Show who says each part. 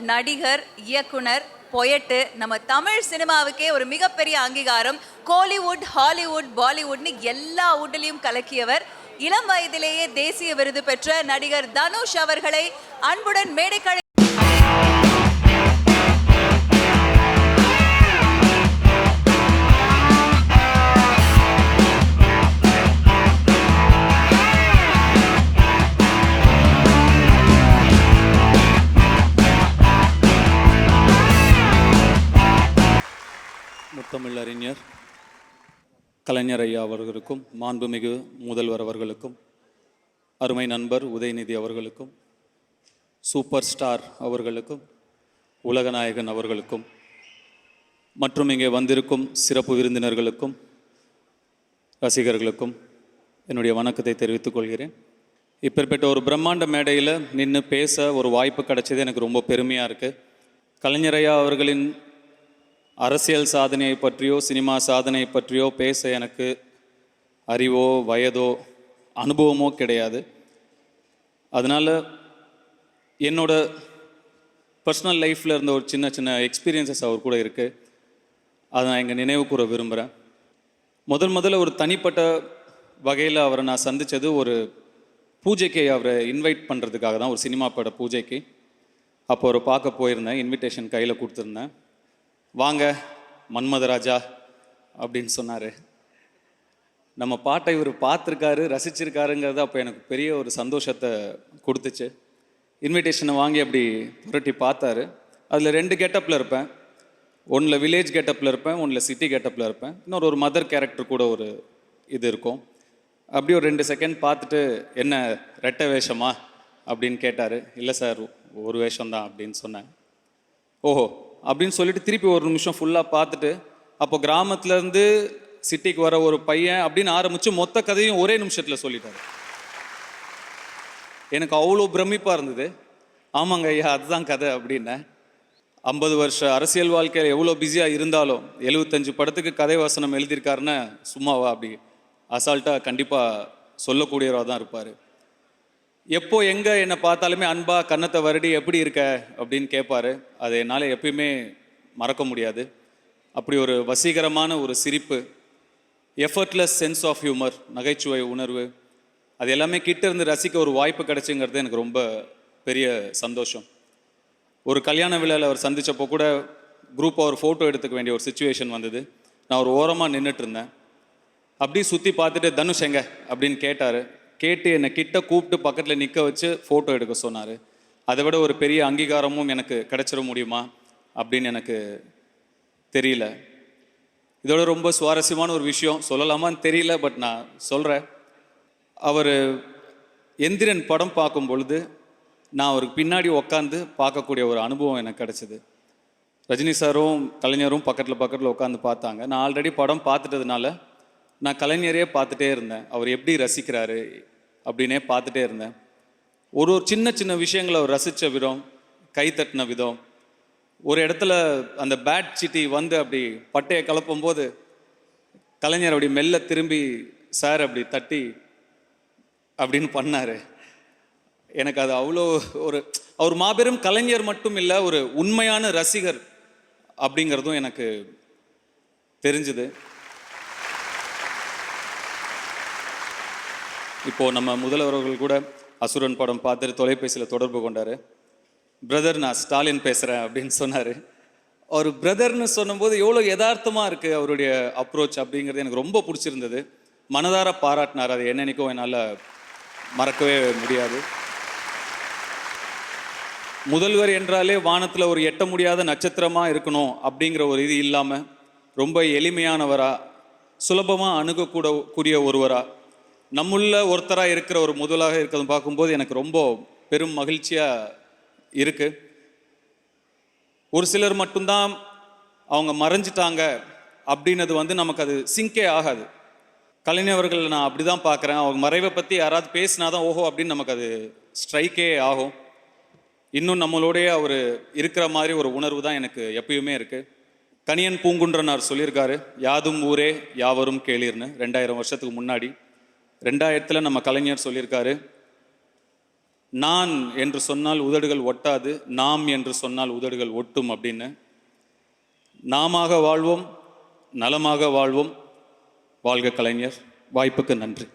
Speaker 1: நடிகர், இயக்குனர், பொயட்டு, நம்ம தமிழ் சினிமாவுக்கே ஒரு மிகப்பெரிய அங்கீகாரம். கோலிவுட், ஹாலிவுட், பாலிவுட்னு எல்லா வுட்லையும் கலக்கியவர். இளம் வயதிலேயே தேசிய விருது பெற்ற நடிகர் தனுஷ் அவர்களை அன்புடன் மேடைக்கழி.
Speaker 2: முத்தமிழறிஞர் கலைஞர் ஐயா அவர்களுக்கும், மாண்புமிகு முதல்வர் அவர்களுக்கும், அருமை நண்பர் உதயநிதி அவர்களுக்கும், சூப்பர் ஸ்டார் அவர்களுக்கும், உலகநாயகன் அவர்களுக்கும் மற்றும் இங்கே வந்திருக்கும் சிறப்பு விருந்தினர்களுக்கும் ரசிகர்களுக்கும் என்னுடைய வணக்கத்தை தெரிவித்துக் கொள்கிறேன். இப்பேற்பட்ட ஒரு பிரம்மாண்ட மேடையில் நின்று பேச ஒரு வாய்ப்பு கிடைச்சது எனக்கு ரொம்ப பெருமையாக இருக்குது. கலைஞர் ஐயா அவர்களின் அரசியல் சாதனையை பற்றியோ சினிமா சாதனை பற்றியோ பேச எனக்கு அறிவோ வயதோ அனுபவமோ கிடையாது. அதனால் என்னோட பர்சனல் லைஃப்பில் இருந்த ஒரு சின்ன சின்ன எக்ஸ்பீரியன்சஸ் அவர் கூட இருக்குது. அதை நான் இங்கே நினைவு கூற விரும்புகிறேன். முதல்ல ஒரு தனிப்பட்ட வகையில் அவரை நான் சந்தித்தது ஒரு பூஜைக்கு, அவரை இன்வைட் பண்ணுறதுக்காக தான், ஒரு சினிமா பட பூஜைக்கு. அப்போ அவரை பார்க்க போயிருந்தேன். இன்விடேஷன் கையில் கொடுத்துருந்தேன். வாங்க மன்மதராஜா அப்படின்னு சொன்னார். நம்ம பாட்டை இவர் பார்த்துருக்காரு, ரசிச்சிருக்காருங்கிறது அப்போ எனக்கு பெரிய ஒரு சந்தோஷத்தை கொடுத்துச்சு. இன்விடேஷனை வாங்கி அப்படி புரட்டி பார்த்தாரு. அதில் 2 கெட்டப்பில் இருப்பேன். ஒன்றில் வில்லேஜ் கெட்டப்பில் இருப்பேன், ஒன்றில் சிட்டி கெட்டப்பில் இருப்பேன். இன்னொரு மதர் கேரக்டர் கூட ஒரு இது இருக்கும். அப்படி ஒரு 2 செகண்ட் பார்த்துட்டு, என்ன ரெட்டை வேஷமா அப்படின்னு கேட்டார். இல்லை சார், ஒரு வேஷம்தான் அப்படின்னு சொன்னேன். ஓஹோ அப்படின்னு சொல்லிட்டு திருப்பி ஒரு நிமிஷம் ஃபுல்லாக பார்த்துட்டு, அப்போ கிராமத்துலேருந்து சிட்டிக்கு வர ஒரு பையன் அப்படின்னு ஆரம்பித்து மொத்த கதையும் ஒரே நிமிஷத்தில் சொல்லிட்டார். எனக்கு அவ்வளோ பிரமிப்பாக இருந்தது. ஆமாங்க ஐயா, அதுதான் கதை அப்படின்னேன். 50 வருஷ அரசியல் வாழ்க்கையில் எவ்வளோ பிஸியாக இருந்தாலும் 75 படத்துக்கு கதை வசனம் எழுதியிருக்காருன்னு சும்மாவா அப்படி அசால்ட்டாக கண்டிப்பாக சொல்லக்கூடியவராக தான் இருப்பார். எப்போ எங்கே என்னை பார்த்தாலுமே அன்பாக கன்னத்தை வருடி எப்படி இருக்க அப்படின்னு கேட்பார். அதை என்னால் எப்பயுமே மறக்க முடியாது. அப்படி ஒரு வசீகரமான ஒரு சிரிப்பு, எஃபர்ட்லெஸ் சென்ஸ் ஆஃப் ஹியூமர், நகைச்சுவை உணர்வு, அது எல்லாமே கிட்ட இருந்து ரசிக்க ஒரு வாய்ப்பு கிடைச்சுங்கிறது எனக்கு ரொம்ப பெரிய சந்தோஷம். ஒரு கல்யாண விழாவில் அவர் சந்தித்தப்போ கூட குரூப்பாக ஒரு ஃபோட்டோ எடுத்துக்க வேண்டிய ஒரு சுச்சுவேஷன் வந்தது. நான் ஒரு ஓரமாக நின்றுட்டு இருந்தேன். அப்படி சுற்றி பார்த்துட்டு தனுஷ் எங்க அப்படின்னு கேட்டார். கேட்டு என்னை கிட்ட கூப்பிட்டு பக்கத்தில் நிற்க வச்சு ஃபோட்டோ எடுக்க சொன்னார். அதை விட ஒரு பெரிய அங்கீகாரமும் எனக்கு கிடைச்சிட முடியுமா அப்படின்னு எனக்கு தெரியல. இதோட ரொம்ப சுவாரஸ்யமான ஒரு விஷயம் சொல்லலாமான்னு தெரியல, பட் நான் சொல்கிறேன். அவர் எந்திரன் படம் பார்க்கும் பொழுது நான் அவருக்கு பின்னாடி உட்காந்து பார்க்கக்கூடிய ஒரு அனுபவம் எனக்கு கிடச்சிது. ரஜினி சாரும் கலைஞரும் பக்கத்தில் உட்காந்து பார்த்தாங்க. நான் ஆல்ரெடி படம் பார்த்துட்டதுனால நான் கலைஞரையே பார்த்துட்டே இருந்தேன். அவர் எப்படி ரசிக்கிறாரு அப்படின்னே பார்த்துட்டே இருந்தேன். ஒரு சின்ன சின்ன விஷயங்களை அவர் ரசித்த விதம், கை தட்டின விதம், ஒரு இடத்துல அந்த பேட் சிட்டி வந்து அப்படி பட்டையை கலப்பும் போது கலைஞர் அப்படி மெல்ல திரும்பி சார் அப்படி தட்டி அப்படின்னு பண்ணார். எனக்கு அது அவ்வளோ அவர் மாபெரும் கலைஞர் மட்டும் இல்லை, ஒரு உண்மையான ரசிகர் அப்படிங்கிறதும் எனக்கு தெரிஞ்சுது. இப்போது நம்ம முதல்வர்கள் கூட அசுரன் படம் பார்த்துட்டு தொலைபேசியில் தொடர்பு கொண்டார். பிரதர், நான் ஸ்டாலின் பேசுகிறேன் அப்படின்னு சொன்னார். அவர் பிரதர்னு சொன்னும்போது எவ்வளோ யதார்த்தமாக இருக்குது அவருடைய அப்ரோச் அப்படிங்கிறது எனக்கு ரொம்ப பிடிச்சிருந்தது. மனதார பாராட்டினார். அது என்னன்னைக்கும் என்னால் மறக்கவே முடியாது. முதல்வர் என்றாலே வானத்தில் ஒரு எட்ட முடியாத நட்சத்திரமாக இருக்கணும் அப்படிங்கிற ஒரு இது இல்லாமல் ரொம்ப எளிமையானவராக, சுலபமாக அணுகக்கூடக்கூடிய ஒருவராக, நம்முள்ள ஒருத்தராக இருக்கிற ஒரு முதலாக இருக்கிறது பார்க்கும்போது எனக்கு ரொம்ப பெரும் மகிழ்ச்சியாக இருக்குது. ஒரு சிலர் மட்டும்தான் அவங்க மறைஞ்சிட்டாங்க அப்படின்னது நமக்கு அது சிங்கே ஆகாது. கலைஞர்கள் நான் அப்படி தான் பார்க்குறேன். அவங்க மறைவை பற்றி யாராவது பேசினா தான் ஓஹோ அப்படின்னு நமக்கு அது ஸ்ட்ரைக்கே ஆகும். இன்னும் நம்மளோடைய அவர் இருக்கிற மாதிரி ஒரு உணர்வு தான் எனக்கு எப்பயுமே இருக்குது. கணியன் பூங்குன்றனார் சொல்லியிருக்காரு, யாதும் ஊரே யாவரும் கேளீர்னு. 2000 வருஷத்துக்கு முன்னாடி 2000 நம்ம கலைஞர் சொல்லியிருக்காரு, நான் என்று சொன்னால் உதடுகள் ஒட்டாது, நாம் என்று சொன்னால் உதடுகள் ஒட்டும் அப்படின்னு. நாமாக வாழ்வோம், நலமாக வாழ்வோம். வாழ்க கலைஞர். வாய்ப்புக்கு நன்றி.